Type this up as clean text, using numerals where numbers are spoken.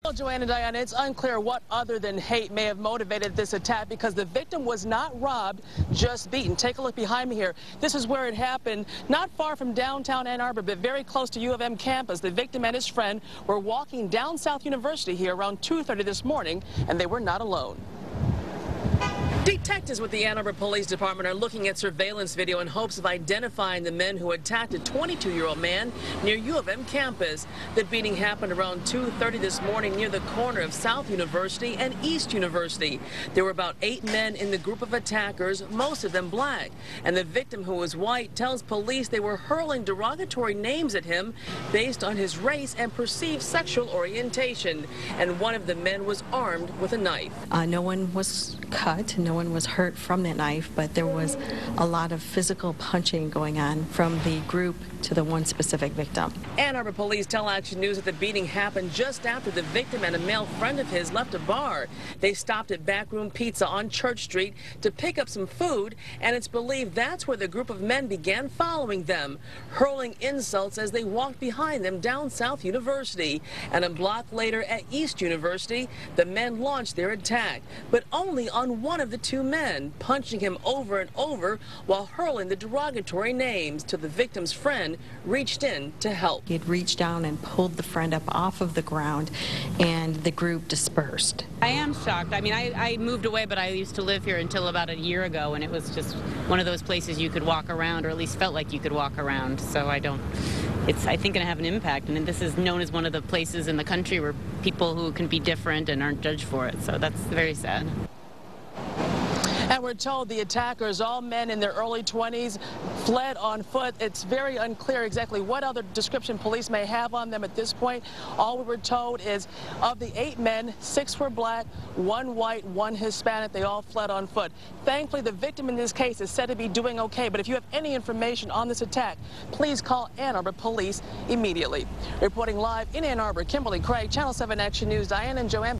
Well, Joanne and Diana, it's unclear what other than hate may have motivated this attack because the victim was not robbed, just beaten. Take a look behind me here. This is where it happened, not far from downtown Ann Arbor, but very close to U of M campus. The victim and his friend were walking down South University here around 2:30 this morning, and they were not alone. Detectives with the Ann Arbor Police Department are looking at surveillance video in hopes of identifying the men who attacked a 22-year-old man near U of M campus. The beating happened around 2:30 this morning near the corner of South University and East University. There were about 8 men in the group of attackers, most of them black. And the victim, who was white, tells police they were hurling derogatory names at him based on his race and perceived sexual orientation. And one of the men was armed with a knife. No one was cut. No one was hurt from that knife, but there was a lot of physical punching going on from the group to the one specific victim. Ann Arbor police tell Action News that the beating happened just after the victim and a male friend of his left a bar. They stopped at Backroom Pizza on Church Street to pick up some food, and it's believed that's where the group of men began following them, hurling insults as they walked behind them down South University. And a block later at East University, the men launched their attack, but only on one of the 2 men, punching him over and over while hurling the derogatory names till the victim's friend reached in to help. He had reached down and pulled the friend up off of the ground, and the group dispersed. I am shocked. I mean, I moved away, but I used to live here until about a year ago, and it was just one of those places you could walk around, or at least felt like you could walk around. So it's, I think, going to have an impact. And this is known as one of the places in the country where people who can be different and aren't judged for it. So that's very sad. And we're told the attackers, all men in their early 20s, fled on foot. It's very unclear exactly what other description police may have on them at this point. All we were told is of the 8 men, 6 were black, 1 white, 1 Hispanic. They all fled on foot. Thankfully, the victim in this case is said to be doing okay. But if you have any information on this attack, please call Ann Arbor Police immediately. Reporting live in Ann Arbor, Kimberly Craig, Channel 7 Action News, Diane and Joanne.